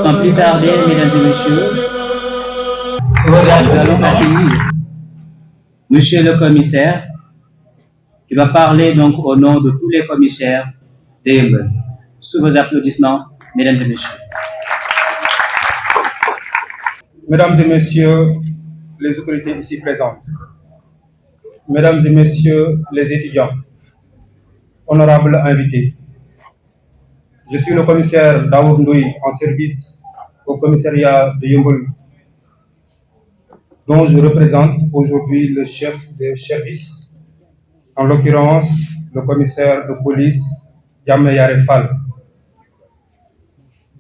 Sans plus tarder, mesdames et messieurs, nous allons accueillir Monsieur le commissaire qui va parler donc au nom de tous les commissaires de Yeumbeul. Sous vos applaudissements, mesdames et messieurs. Mesdames et messieurs les autorités ici présentes, mesdames et messieurs les étudiants, honorables invités, je suis le commissaire Daoud Ndoye en service au commissariat de Yeumbeul, dont je représente aujourd'hui le chef de service, en l'occurrence le commissaire de police Diamé Yare Fall.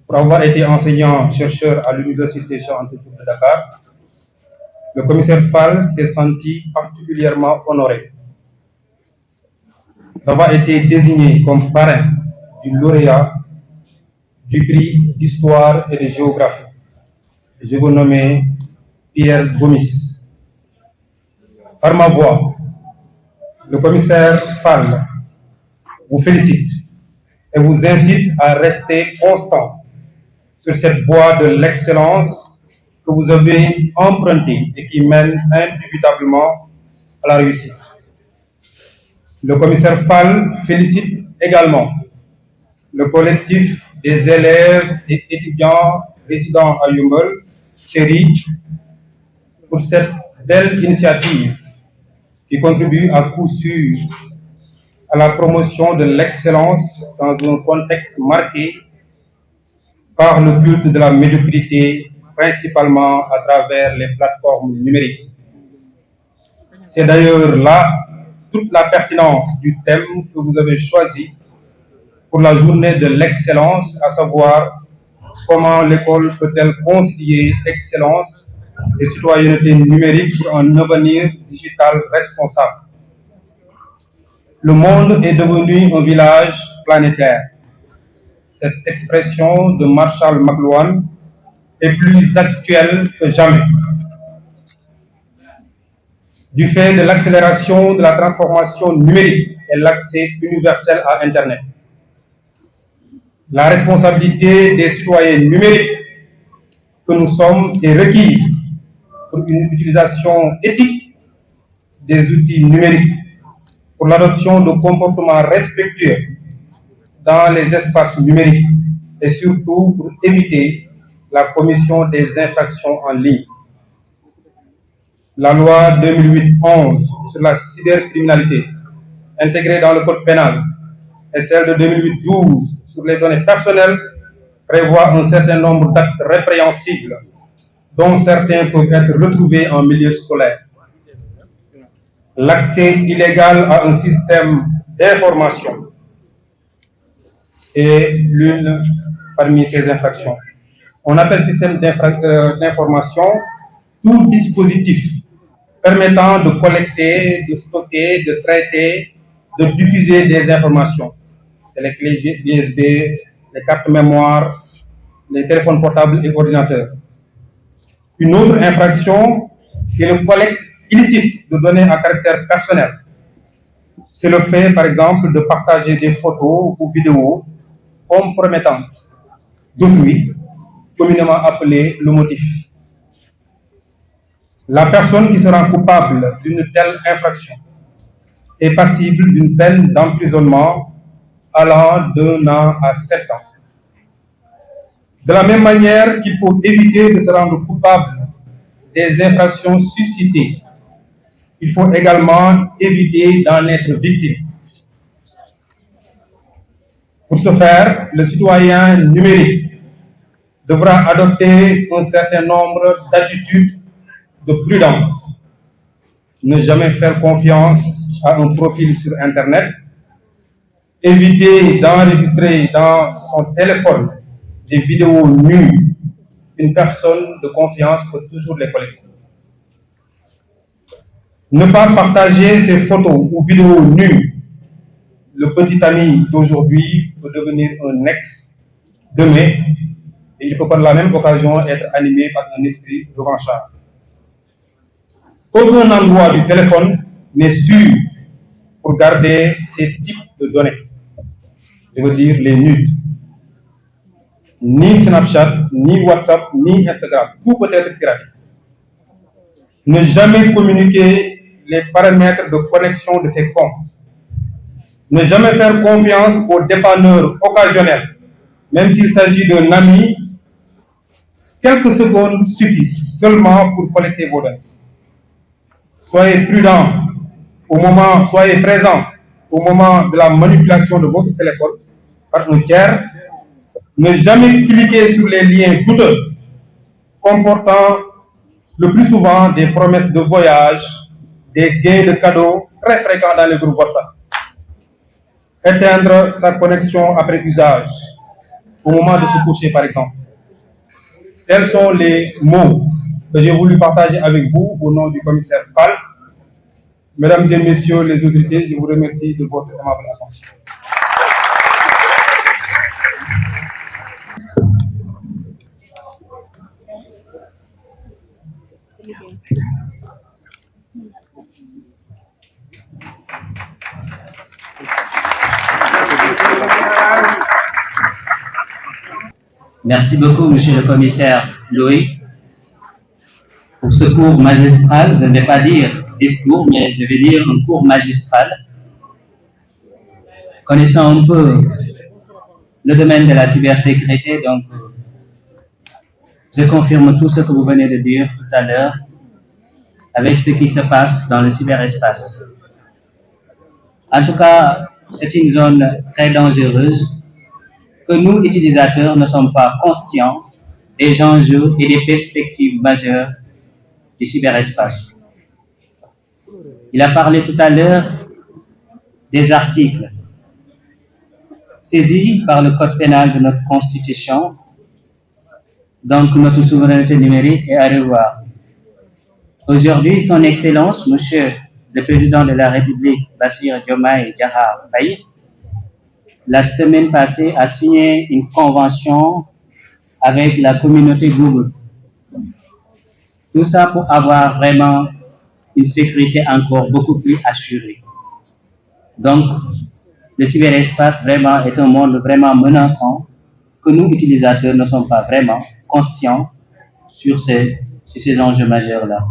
Pour avoir été enseignant-chercheur à l'université Cheikh Anta Diop de Dakar, le commissaire Fall s'est senti particulièrement honoré d'avoir été désigné comme parrain du lauréat du prix d'histoire et de géographie. Je vous nomme Pierre Gomis. Par ma voix, le commissaire Fall vous félicite et vous incite à rester constant sur cette voie de l'excellence que vous avez empruntée et qui mène indubitablement à la réussite. Le commissaire Fall félicite également le collectif des élèves et étudiants résidant à Yeumbeul, CHERI, pour cette belle initiative qui contribue à coup sûr à la promotion de l'excellence dans un contexte marqué par le culte de la médiocrité, principalement à travers les plateformes numériques. C'est d'ailleurs là toute la pertinence du thème que vous avez choisi pour la journée de l'excellence, à savoir comment l'école peut-elle concilier excellence et citoyenneté numérique pour un avenir digital responsable. Le monde est devenu un village planétaire. Cette expression de Marshall McLuhan est plus actuelle que jamais. Du fait de l'accélération de la transformation numérique et l'accès universel à Internet, la responsabilité des citoyens numériques que nous sommes est requise pour une utilisation éthique des outils numériques, pour l'adoption de comportements respectueux dans les espaces numériques et surtout pour éviter la commission des infractions en ligne. La loi 2008-11 sur la cybercriminalité intégrée dans le code pénal et celle de 2008-12 sur les données personnelles prévoit un certain nombre d'actes répréhensibles dont certains peuvent être retrouvés en milieu scolaire. L'accès illégal à un système d'information est l'une parmi ces infractions. On appelle système d'information tout dispositif permettant de collecter, de stocker, de traiter, de diffuser des informations. C'est les clés USB, les cartes mémoire, les téléphones portables et ordinateurs. Une autre infraction est le collecte illicite de données à caractère personnel. C'est le fait, par exemple, de partager des photos ou vidéos compromettantes d'autrui, communément appelé le motif. La personne qui sera coupable d'une telle infraction est passible d'une peine d'emprisonnement allant d'1 an à 7 ans. De la même manière qu'il faut éviter de se rendre coupable des infractions suscitées, il faut également éviter d'en être victime. Pour ce faire, le citoyen numérique devra adopter un certain nombre d'attitudes de prudence. Ne jamais faire confiance à un profil sur Internet, éviter d'enregistrer dans son téléphone des vidéos nues. Une personne de confiance peut toujours les collecter. Ne pas partager ces photos ou vidéos nues. Le petit ami d'aujourd'hui peut devenir un ex demain et il peut par la même occasion être animé par un esprit revanchard. Aucun endroit du téléphone n'est sûr pour garder ces types de données. Je veux dire les nudes. Ni Snapchat, ni WhatsApp, ni Instagram. Tout peut être piraté. Ne jamais communiquer les paramètres de connexion de ces comptes. Ne jamais faire confiance aux dépanneurs occasionnels, même s'il s'agit d'un ami. Quelques secondes suffisent seulement pour collecter vos données. Soyez prudent soyez présent au moment de la manipulation de votre téléphone par un tiers. Ne jamais cliquer sur les liens douteux comportant le plus souvent des promesses de voyage, des gains de cadeaux très fréquents dans les groupes WhatsApp. Éteindre sa connexion après usage, au moment de se coucher par exemple. Tels sont les mots que j'ai voulu partager avec vous au nom du commissaire Fall. Mesdames et messieurs les autorités, je vous remercie de votre aimable attention. Merci beaucoup, monsieur le commissaire Loïc, pour ce cours magistral. Je ne vais pas dire discours, mais je vais dire un cours magistral. Connaissant un peu le domaine de la cybersécurité, donc je confirme tout ce que vous venez de dire tout à l'heure avec ce qui se passe dans le cyberespace. En tout cas, c'est une zone très dangereuse que nous, utilisateurs, ne sommes pas conscients des enjeux et des perspectives majeures du cyberespace. Il a parlé tout à l'heure des articles saisis par le Code pénal de notre Constitution, donc notre souveraineté numérique est à revoir. Aujourd'hui, Son Excellence, Monsieur le Président de la République, Bassirou Diomaye Diakhar Faye, la semaine passée, a signé une convention avec la communauté Google. Tout ça pour avoir vraiment une sécurité encore beaucoup plus assurée. Donc, le cyberespace vraiment est un monde vraiment menaçant que nous, utilisateurs, ne sommes pas vraiment conscients sur ces enjeux majeurs-là.